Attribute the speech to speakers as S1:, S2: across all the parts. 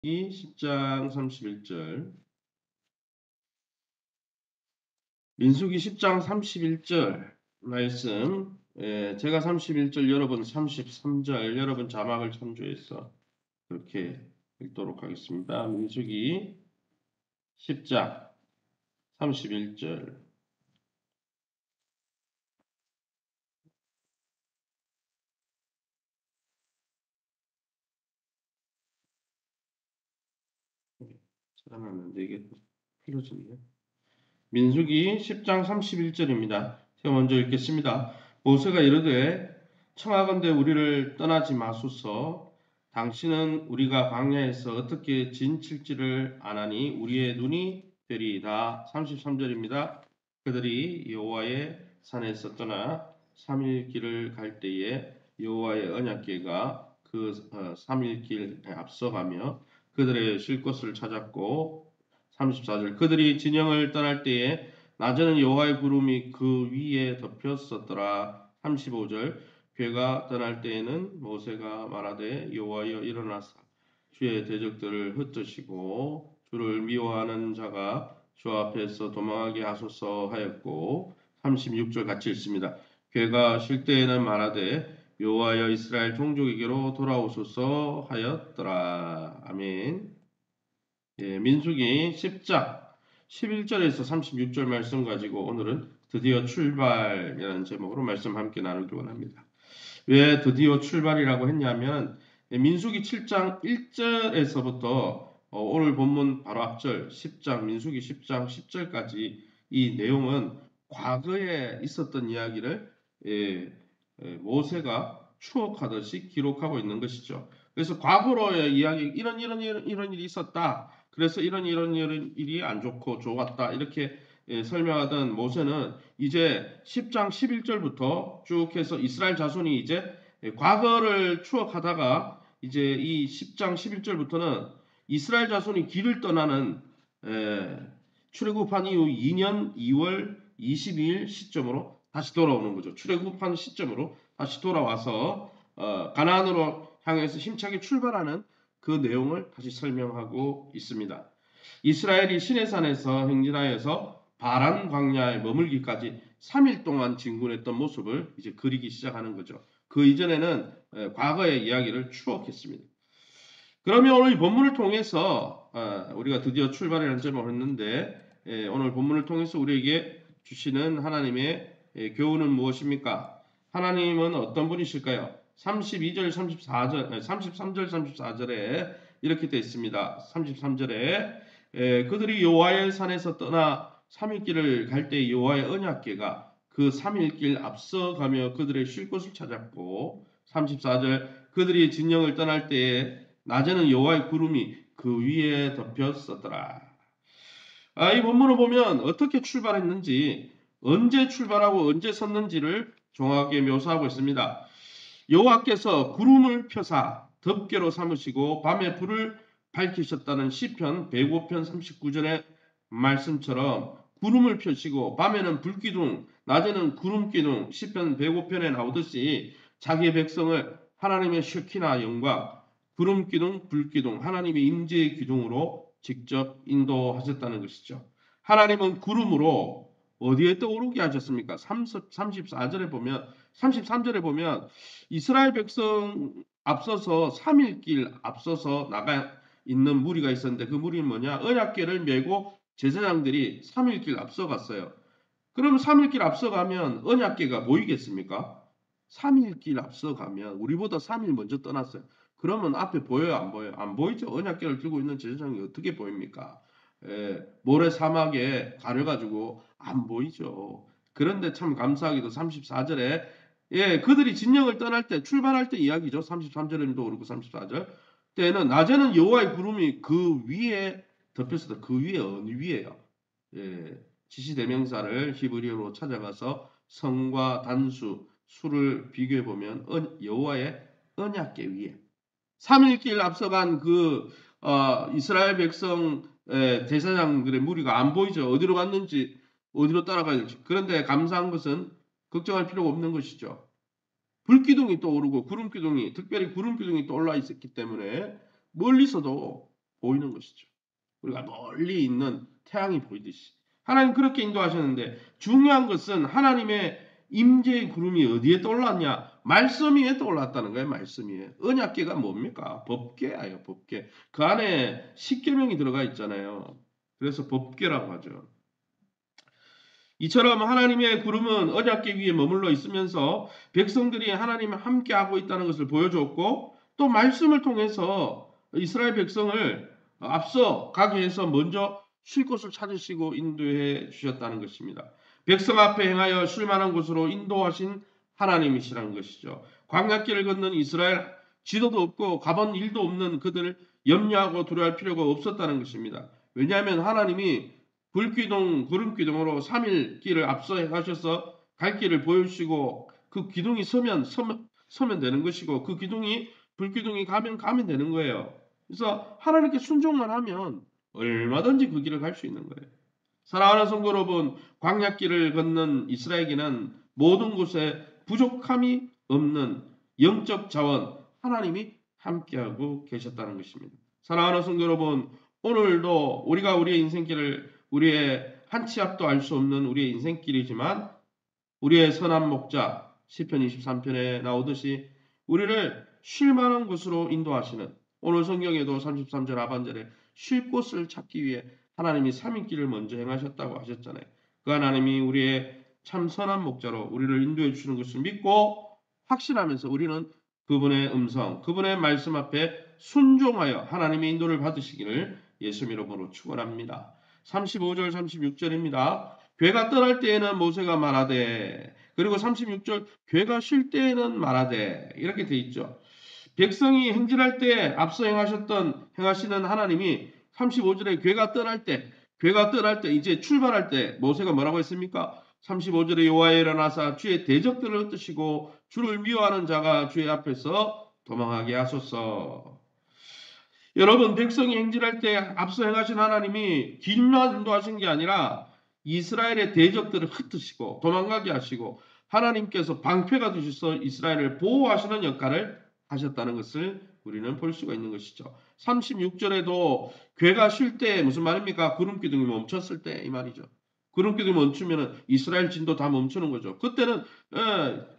S1: 10장 31절. 민수기 10장 31절 말씀. 제가 31절, 여러분 33절, 여러분 자막을 참조해서 그렇게 읽도록 하겠습니다. 민수기 10장 31절. 찾아놨는데 이게 틀어지네요. 민수기 10장 31절입니다. 제가 먼저 읽겠습니다. 모세가 이르되 청하건대 우리를 떠나지 마소서. 당신은 우리가 광야에서 어떻게 진칠지를 아나니 우리의 눈이 되리이다. 33절입니다. 그들이 여호와의 산에서 떠나 3일 길을 갈 때에 여호와의 언약궤가 그 3일 길에 앞서가며 그들의 쉴 곳을 찾았고, 34절. 그들이 진영을 떠날 때에 낮에는 여호와의 구름이 그 위에 덮였었더라. 35절. 괴가 떠날 때에는 모세가 말하되 여호와여 일어나사 주의 대적들을 흩으시고 주를 미워하는 자가 주 앞에서 도망하게 하소서 하였고, 36절 같이 읽습니다. 괴가 쉴 때에는 말하되 여호와여 이스라엘 종족에게로 돌아오소서 하였더라. 아멘. 민수기 10장 11절에서 36절 말씀 가지고 오늘은 드디어 출발이라는 제목으로 말씀 함께 나누기 원합니다. 왜 드디어 출발이라고 했냐면 민수기 7장 1절에서부터 오늘 본문 바로 앞절 10장 민수기 10장 10절까지 이 내용은 과거에 있었던 이야기를 모세가 추억하듯이 기록하고 있는 것이죠. 그래서 과거로의 이야기, 이런 일이 있었다. 그래서 이런 일이 안 좋고 좋았다. 이렇게 설명하던 모세는 이제 10장 11절부터 쭉 해서 이스라엘 자손이 이제 과거를 추억하다가 이제 이 10장 11절부터는 이스라엘 자손이 길을 떠나는 출애굽한 이후 2년 2월 22일 시점으로 다시 돌아오는 거죠. 출애굽한 시점으로 다시 돌아와서 가나안으로 향해서 힘차게 출발하는 그 내용을 다시 설명하고 있습니다. 이스라엘이 시내산에서 행진하여서 바란 광야에 머물기까지 3일 동안 진군했던 모습을 이제 그리기 시작하는 거죠. 그 이전에는 과거의 이야기를 추억했습니다. 그러면 오늘 이 본문을 통해서 우리가 드디어 출발이라는 제목을 했는데, 오늘 본문을 통해서 우리에게 주시는 하나님의 교훈은 무엇입니까? 하나님은 어떤 분이실까요? 32절, 34절, 33절, 34절에 이렇게 되어 있습니다. 33절에 그들이 여호와의 산에서 떠나 3일 길을 갈 때 여호와의 언약궤가 그 3일 길 앞서가며 그들의 쉴 곳을 찾았고, 34절. 그들이 진영을 떠날 때에 낮에는 여호와의 구름이 그 위에 덮였었더라. 이 본문을 보면 어떻게 출발했는지, 언제 출발하고 언제 섰는지를 정확하게 묘사하고 있습니다. 여호와께서 구름을 펴사 덮개로 삼으시고 밤에 불을 밝히셨다는 시편 105편 39절의 말씀처럼 구름을 펴시고 밤에는 불기둥, 낮에는 구름기둥, 시편 105편에 나오듯이 자기의 백성을 하나님의 쉐키나 영광, 구름기둥, 불기둥, 하나님의 임재의 기둥으로 직접 인도하셨다는 것이죠. 하나님은 구름으로 어디에 떠오르게 하셨습니까? 34절에 보면, 33절에 보면 이스라엘 백성 앞서서 3일 길 앞서서 나가 있는 무리가 있었는데, 그 무리는 뭐냐? 언약궤를 메고 제사장들이 3일 길 앞서갔어요. 그럼 3일 길 앞서가면 언약궤가 보이겠습니까? 3일 길 앞서가면 우리보다 3일 먼저 떠났어요. 그러면 앞에 보여요, 안 보여요? 안 보이죠. 언약궤를 들고 있는 제사장이 어떻게 보입니까? 모래 사막에 가려가지고 안 보이죠. 그런데 참 감사하게도 34절에 그들이 진영을 떠날 때, 출발할 때 이야기죠. 33절에도 그렇고 34절 때는 낮에는 여호와의 구름이 그 위에 덮였었다. 그 위에 어느 위에요? 지시대명사를 히브리어로 찾아가서 성과 단수, 수를 비교해 보면 여호와의 언약궤 위에 3일길 앞서간 그 이스라엘 백성 대사장들의 무리가 안 보이죠. 어디로 갔는지, 어디로 따라가야 될지. 그런데 감사한 것은 걱정할 필요가 없는 것이죠. 불기둥이 떠오르고 구름기둥이, 특별히 구름기둥이 떠올라 있었기 때문에 멀리서도 보이는 것이죠. 우리가 멀리 있는 태양이 보이듯이. 하나님 그렇게 인도하셨는데 중요한 것은 하나님의 임재의 구름이 어디에 떠올랐냐? 말씀 위에 떠올랐다는 거예요. 말씀 위에. 언약궤가 뭡니까? 법궤예요. 법궤. 그 안에 십계명이 들어가 있잖아요. 그래서 법궤라고 하죠. 이처럼 하나님의 구름은 언약궤 위에 머물러 있으면서 백성들이 하나님과 함께하고 있다는 것을 보여주었고 또 말씀을 통해서 이스라엘 백성을 앞서 가게 해서 먼저 쉴 곳을 찾으시고 인도해 주셨다는 것입니다. 백성 앞에 행하여 쉴 만한 곳으로 인도하신 하나님이시라는 것이죠. 광야길을 걷는 이스라엘 지도도 없고 가본 일도 없는 그들을 염려하고 두려워할 필요가 없었다는 것입니다. 왜냐하면 하나님이 불기둥, 구름기둥으로 3일 길을 앞서 행하셔서 갈 길을 보여주시고 그 기둥이 서면 되는 것이고 그 기둥이 불기둥이 가면 되는 거예요. 그래서 하나님께 순종만 하면 얼마든지 그 길을 갈 수 있는 거예요. 사랑하는 성도 여러분, 광야길을 걷는 이스라엘에게는 모든 곳에 부족함이 없는 영적 자원 하나님이 함께하고 계셨다는 것입니다. 사랑하는 성도 여러분, 오늘도 우리가 우리의 인생길을 우리의 한 치 앞도 알 수 없는 우리의 인생길이지만 우리의 선한 목자 시편 23편에 나오듯이 우리를 쉴 만한 곳으로 인도하시는 오늘 성경에도 33절 하반절에 쉴 곳을 찾기 위해 하나님이 3일길을 먼저 행하셨다고 하셨잖아요. 그 하나님이 우리의 참 선한 목자로 우리를 인도해 주시는 것을 믿고 확신하면서 우리는 그분의 음성, 그분의 말씀 앞에 순종하여 하나님의 인도를 받으시기를 예수 이름으로 축원합니다. 35절 36절입니다. 괴가 떠날 때에는 모세가 말하되 그리고 36절 괴가 쉴 때에는 말하되 이렇게 돼 있죠. 백성이 행진할 때 앞서 행하시는 하나님이 35절에 괴가 떠날 때 이제 출발할 때 모세가 뭐라고 했습니까? 35절에 여호와여 일어나사 주의 대적들을 흩으시고 주를 미워하는 자가 주의 앞에서 도망하게 하소서. 여러분 백성이 행진할 때 앞서 행하신 하나님이 길만 인도하신 게 아니라 이스라엘의 대적들을 흩으시고 도망가게 하시고 하나님께서 방패가 되셔서 이스라엘을 보호하시는 역할을 하셨다는 것을 우리는 볼 수가 있는 것이죠. 36절에도 괴가 쉴 때 무슨 말입니까? 구름기둥이 멈췄을 때 이 말이죠. 구름기둥이 멈추면 이스라엘 진도 다 멈추는 거죠. 그때는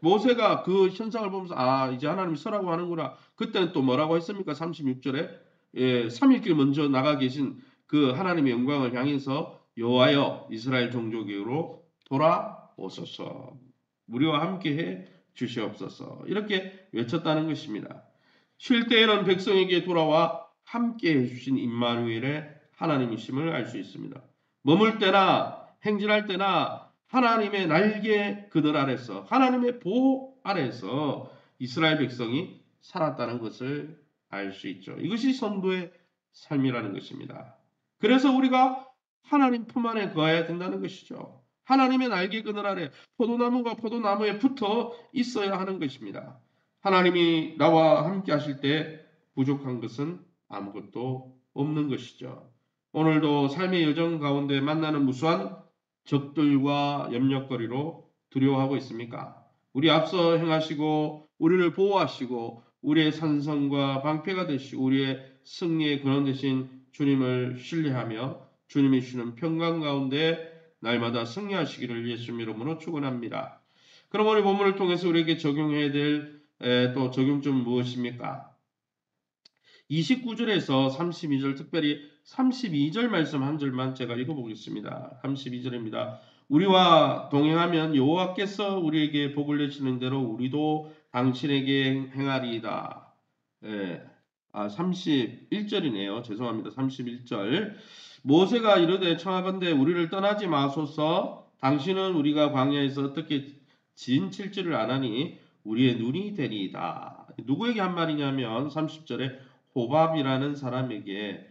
S1: 모세가 그 현상을 보면서 아 이제 하나님이 서라고 하는구나. 그때는 또 뭐라고 했습니까? 36절에 3일길 먼저 나가 계신 그 하나님의 영광을 향해서 여호와여 이스라엘 종족으로 돌아오소서. 우리와 함께해 주시옵소서. 이렇게 외쳤다는 것입니다. 쉴 때에는 백성에게 돌아와 함께해 주신 임마누엘의 하나님이심을 알 수 있습니다. 머물 때나 행진할 때나 하나님의 날개 그늘 아래서 하나님의 보호 아래서 이스라엘 백성이 살았다는 것을 알 수 있죠. 이것이 성도의 삶이라는 것입니다. 그래서 우리가 하나님 품 안에 거해야 된다는 것이죠. 하나님의 날개 그늘 아래 포도나무가 포도나무에 붙어 있어야 하는 것입니다. 하나님이 나와 함께 하실 때 부족한 것은 아무것도 없는 것이죠. 오늘도 삶의 여정 가운데 만나는 무수한 적들과 염려거리로 두려워하고 있습니까? 우리 앞서 행하시고 우리를 보호하시고 우리의 산성과 방패가 되시고 우리의 승리의 근원 되신 주님을 신뢰하며 주님이 주시는 평강 가운데 날마다 승리하시기를 예수님 이름으로 축원합니다. 그럼 오늘 본문을 통해서 우리에게 적용해야 될 또 적용점 무엇입니까? 29절에서 32절 특별히 32절 말씀 한 절만 제가 읽어보겠습니다. 32절입니다. 우리와 동행하면 여호와께서 우리에게 복을 내시는 대로 우리도 당신에게 행하리이다. 31절이네요. 죄송합니다. 31절. 모세가 이르되 청하건대 우리를 떠나지 마소서. 당신은 우리가 광야에서 어떻게 진칠지를 아나니 우리의 눈이 되리이다. 누구에게 한 말이냐면 30절에 호밥이라는 사람에게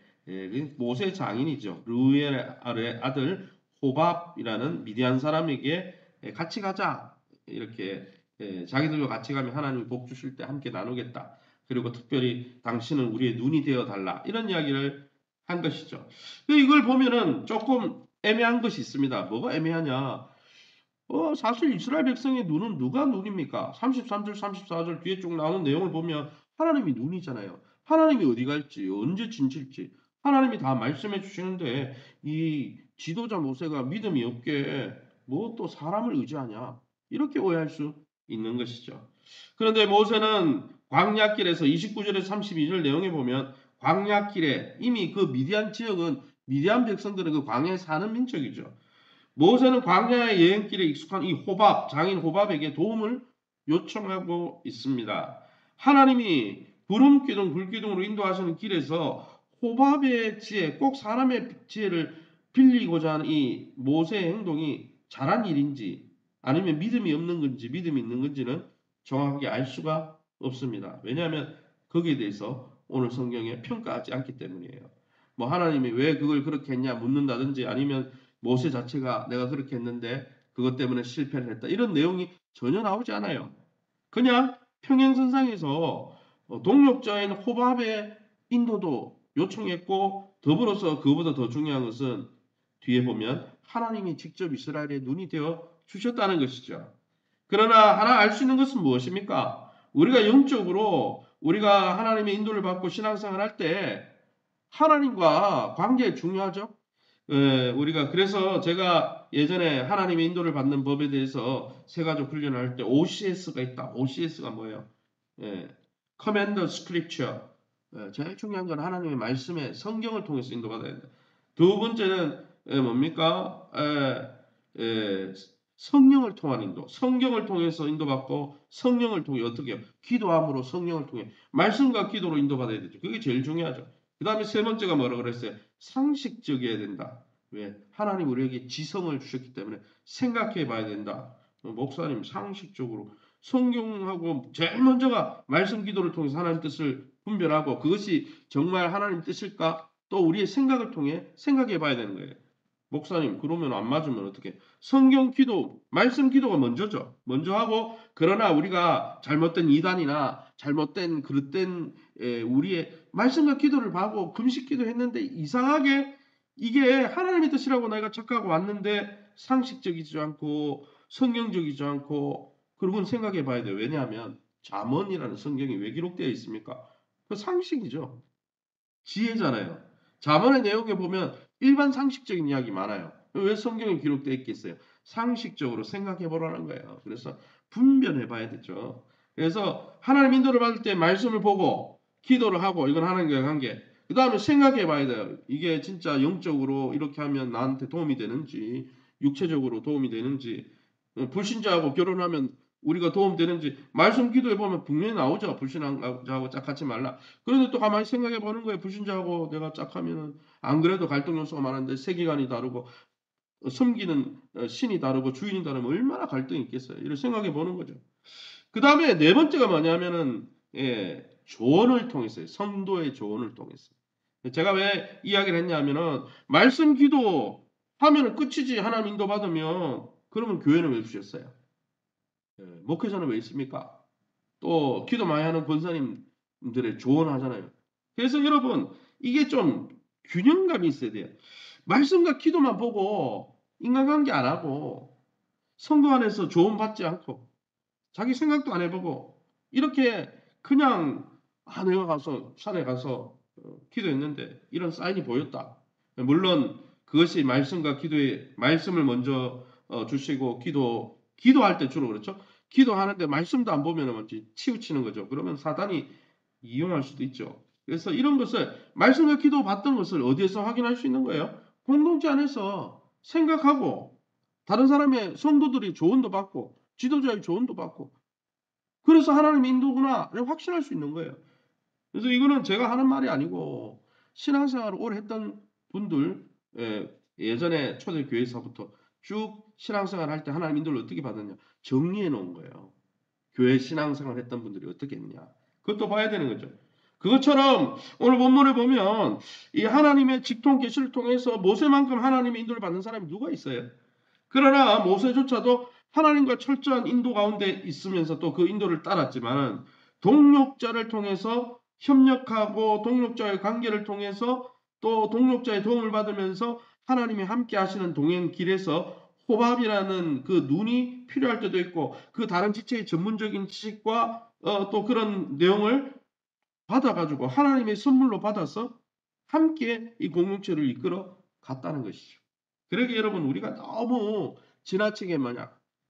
S1: 모세 장인이죠. 르우엘의 아들 호밥이라는 미디안 사람에게 같이 가자. 이렇게 자기들과 같이 가면 하나님이 복 주실 때 함께 나누겠다. 그리고 특별히 당신은 우리의 눈이 되어 달라. 이런 이야기를 한 것이죠. 이걸 보면은 조금 애매한 것이 있습니다. 뭐가 애매하냐? 사실 이스라엘 백성의 눈은 누가 눈입니까? 33절, 34절 뒤에 쭉 나오는 내용을 보면 하나님이 눈이잖아요. 하나님이 어디 갈지, 언제 진칠지 하나님이 다 말씀해 주시는데 이 지도자 모세가 믿음이 없게 뭐 또 사람을 의지하냐 이렇게 오해할 수 있는 것이죠. 그런데 모세는 광야길에서 29절에서 32절 내용에 보면 광야길에 이미 그 미디안 지역은 미디안 백성들은 그 광야에 사는 민족이죠. 모세는 광야의 여행길에 익숙한 이 호밥, 장인 호밥에게 도움을 요청하고 있습니다. 하나님이 구름 기둥, 불 기둥으로 인도하시는 길에서 호밥의 지혜, 꼭 사람의 지혜를 빌리고자 하는 이 모세의 행동이 잘한 일인지 아니면 믿음이 없는 건지 믿음이 있는 건지는 정확하게 알 수가 없습니다. 왜냐하면 거기에 대해서 오늘 성경에 평가하지 않기 때문이에요. 뭐 하나님이 왜 그걸 그렇게 했냐 묻는다든지 아니면 모세 자체가 내가 그렇게 했는데 그것 때문에 실패를 했다. 이런 내용이 전혀 나오지 않아요. 그냥 평행선상에서 동력자인 호밥의 인도도 요청했고 더불어서 그보다 더 중요한 것은 뒤에 보면 하나님이 직접 이스라엘의 눈이 되어 주셨다는 것이죠. 그러나 하나 알 수 있는 것은 무엇입니까? 우리가 영적으로 우리가 하나님의 인도를 받고 신앙생활 할 때 하나님과 관계 중요하죠. 우리가 그래서 제가 예전에 하나님의 인도를 받는 법에 대해서 세 가지 훈련을 할 때 OCS가 있다. OCS가 뭐예요? 예, Command Scripture. 제일 중요한 건 하나님의 말씀에 성경을 통해서 인도받아야 된다. 두 번째는 뭡니까? 성령을 통한 인도. 성경을 통해서 인도받고 성령을 통해 어떻게 해요? 기도함으로 성령을 통해 말씀과 기도로 인도받아야 되죠. 그게 제일 중요하죠. 그 다음에 세 번째가 뭐라 그랬어요? 상식적이어야 된다. 왜? 하나님 우리에게 지성을 주셨기 때문에 생각해 봐야 된다. 목사님 상식적으로 성경하고 제일 먼저가 말씀 기도를 통해서 하나님 뜻을 분별하고 그것이 정말 하나님 뜻일까? 또 우리의 생각을 통해 생각해 봐야 되는 거예요. 목사님 그러면 안 맞으면 어떻게? 성경 기도, 말씀 기도가 먼저죠. 먼저 하고 그러나 우리가 잘못된 이단이나 잘못된 그릇된 우리의 말씀과 기도를 하고 금식 기도했는데 이상하게 이게 하나님의 뜻이라고 내가 착각하고 왔는데 상식적이지 않고 성경적이지 않고 그러고는 생각해 봐야 돼요. 왜냐하면 잠언이라는 성경이 왜 기록되어 있습니까? 그 상식이죠. 지혜잖아요. 잠언의 내용에 보면 일반 상식적인 이야기 많아요. 왜 성경에 기록되어 있겠어요? 상식적으로 생각해 보라는 거예요. 그래서 분별해 봐야 되죠. 그래서 하나님 인도를 받을 때 말씀을 보고 기도를 하고 이건 하나님과의 관계. 그 다음에 생각해 봐야 돼요. 이게 진짜 영적으로 이렇게 하면 나한테 도움이 되는지, 육체적으로 도움이 되는지, 불신자하고 결혼하면 우리가 도움되는지 말씀 기도해 보면 분명히 나오죠. 불신자하고 짝하지 말라. 그런데 또 가만히 생각해 보는 거예요. 불신자하고 내가 짝하면은 안 그래도 갈등 요소가 많은데 세계관이 다르고 섬기는 신이 다르고 주인이 다르면 얼마나 갈등이 있겠어요. 이를 생각해 보는 거죠. 그 다음에 네 번째가 뭐냐면은 조언을 통해서요. 성도의 조언을 통해서. 제가 왜 이야기를 했냐면은 말씀 기도 하면은 끝이지 하나님 인도 받으면 그러면 교회는 왜 주셨어요? 목회자는 왜 있습니까? 또 기도 많이 하는 권사님들의 조언하잖아요. 그래서 여러분 이게 좀 균형감이 있어야 돼요. 말씀과 기도만 보고 인간관계 안 하고 성도 안에서 조언 받지 않고 자기 생각도 안 해보고 이렇게 그냥 내가 가서 산에 가서 기도했는데 이런 사인이 보였다. 물론 그것이 말씀과 기도의 말씀을 먼저 주시고 기도할 때 주로 그렇죠. 기도하는데 말씀도 안 보면 뭔지 치우치는 거죠. 그러면 사단이 이용할 수도 있죠. 그래서 이런 것을 말씀과 기도 받던 것을 어디에서 확인할 수 있는 거예요? 공동체 안에서 생각하고 다른 사람의 성도들이 조언도 받고 지도자의 조언도 받고 그래서 하나님의 인도구나 확신할 수 있는 거예요. 그래서 이거는 제가 하는 말이 아니고 신앙생활을 오래 했던 분들 예전에 초대교회에서부터 쭉 신앙생활 할 때 하나님 인도를 어떻게 받았냐 정리해 놓은 거예요. 교회 신앙생활 했던 분들이 어떻게 했냐 그것도 봐야 되는 거죠. 그것처럼 오늘 본문에 보면 이 하나님의 직통 계시를 통해서 모세만큼 하나님의 인도를 받는 사람이 누가 있어요? 그러나 모세조차도 하나님과 철저한 인도 가운데 있으면서 또 그 인도를 따랐지만 동력자를 통해서 협력하고 동력자의 관계를 통해서 또 동력자의 도움을 받으면서 하나님이 함께 하시는 동행 길에서 호밥이라는 그 눈이 필요할 때도 있고 그 다른 지체의 전문적인 지식과 또 그런 내용을 받아가지고 하나님의 선물로 받아서 함께 이 공동체를 이끌어 갔다는 것이죠. 그러게 여러분 우리가 너무 지나치게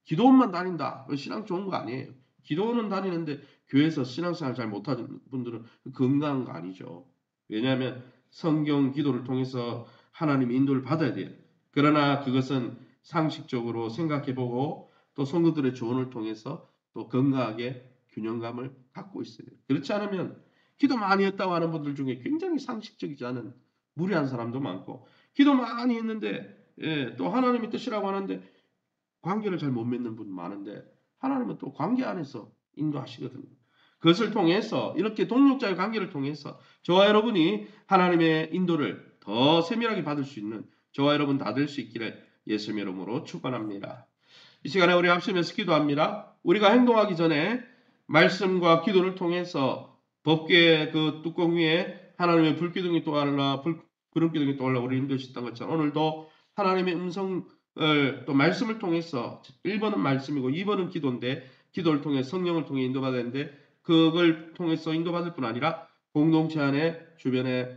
S1: 기도원만 다닌다. 신앙 좋은 거 아니에요. 기도원은 다니는데 교회에서 신앙생활 잘 못하는 분들은 건강한 거 아니죠. 왜냐하면 성경 기도를 통해서 하나님의 인도를 받아야 돼요. 그러나 그것은 상식적으로 생각해보고 또 성도들의 조언을 통해서 또 건강하게 균형감을 갖고 있어야 돼요. 그렇지 않으면 기도 많이 했다고 하는 분들 중에 굉장히 상식적이지 않은 무리한 사람도 많고 기도 많이 했는데 또 하나님의 뜻이라고 하는데 관계를 잘 못 맺는 분 많은데 하나님은 또 관계 안에서 인도하시거든요. 그것을 통해서 이렇게 동력자의 관계를 통해서 저와 여러분이 하나님의 인도를 더 세밀하게 받을 수 있는 저와 여러분 다 될 수 있기를 예수님의 이름으로 축원합니다. 이 시간에 우리 합심해서 기도합니다. 우리가 행동하기 전에 말씀과 기도를 통해서 법궤의 그 뚜껑 위에 하나님의 불기둥이 떠올라 구름기둥이 떠올라 우리 인도하셨던 것처럼 오늘도 하나님의 음성을 또 말씀을 통해서 1번은 말씀이고 2번은 기도인데 기도를 통해 성령을 통해 인도받았는데 그걸 통해서 인도받을 뿐 아니라 공동체 안에 주변에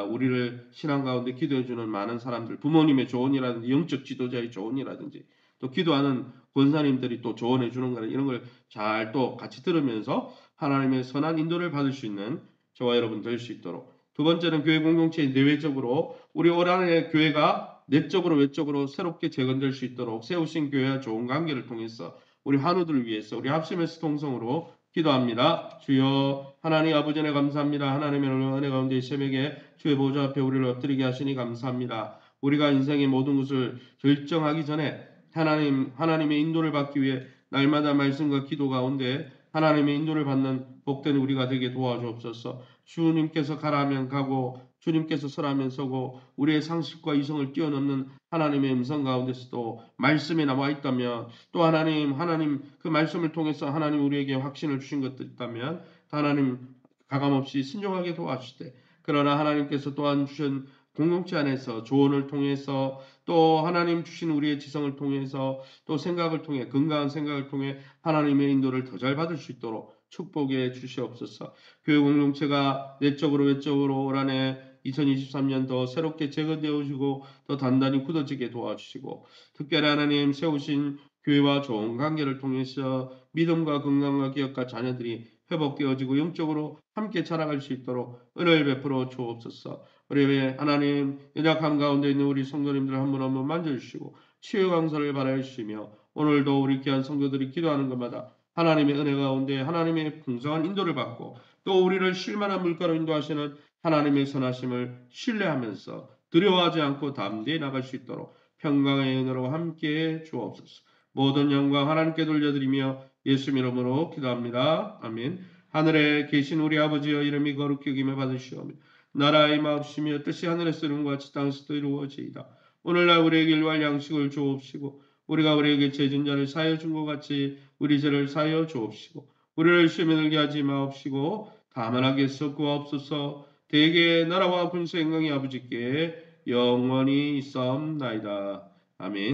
S1: 우리를 신앙 가운데 기도해주는 많은 사람들 부모님의 조언이라든지 영적 지도자의 조언이라든지 또 기도하는 권사님들이 또 조언해 주는 거는 이런 걸 잘 또 같이 들으면서 하나님의 선한 인도를 받을 수 있는 저와 여러분 될 수 있도록 두 번째는 교회 공동체의 내외적으로 우리 올 한해 교회가 내적으로 외적으로 새롭게 재건될 수 있도록 세우신 교회와 좋은 관계를 통해서 우리 한우들을 위해서 우리 합심해서 동성으로 기도합니다. 주여 하나님 아버지 은혜 감사합니다. 하나님의 은혜 가운데 이 새벽에 주의 보좌 앞에 우리를 엎드리게 하시니 감사합니다. 우리가 인생의 모든 것을 결정하기 전에 하나님의 인도를 받기 위해 날마다 말씀과 기도 가운데 하나님의 인도를 받는 복된 우리가 되게 도와주옵소서. 주님께서 가라면 가고 주님께서 서라면 서고 우리의 상식과 이성을 뛰어넘는 하나님의 음성 가운데서도 말씀에 나와 있다면 또 하나님 그 말씀을 통해서 하나님 우리에게 확신을 주신 것들 있다면 하나님 가감없이 순종하게 도와주시되 그러나 하나님께서 또한 주신 공동체 안에서 조언을 통해서 또 하나님 주신 우리의 지성을 통해서 또 생각을 통해 건강한 생각을 통해 하나님의 인도를 더 잘 받을 수 있도록 축복해 주시옵소서. 교회 공동체가 내적으로 외적으로 올 한해 2023년 더 새롭게 재건되어 오시고 더 단단히 굳어지게 도와주시고 특별히 하나님 세우신 교회와 좋은 관계를 통해서 믿음과 건강과 기업과 자녀들이 회복되어지고 영적으로 함께 자라갈 수 있도록 은혜를 베풀어 주옵소서. 우리 하나님 연약함 가운데 있는 우리 성도님들 한 분 한 분 만져주시고 치유 강사를 바라주시며 오늘도 우리 귀한 성도들이 기도하는 것마다 하나님의 은혜 가운데 하나님의 풍성한 인도를 받고 또 우리를 쉴만한 물가로 인도하시는 하나님의 선하심을 신뢰하면서 두려워하지 않고 담대히 나갈 수 있도록 평강의 은혜로 함께해 주옵소서. 모든 영광 하나님께 돌려드리며 예수 이름으로 기도합니다. 아멘. 하늘에 계신 우리 아버지여 이름이 거룩히 여김을 받으시오며 나라의 마옵시며 뜻이 하늘에서 이룬 것 같이 땅에서도 이루어지이다. 오늘날 우리에게 일용할 양식을 주옵시고 우리가 우리에게 죄진 자를 사하여 준 것 같이 우리 죄를 사하여 주옵시고 우리를 시험에 들게 하지 마옵시고 다만 하게서 구하옵소서. 대개 나라와 군수 영광이 아버지께 영원히 있사옵나이다. 아멘.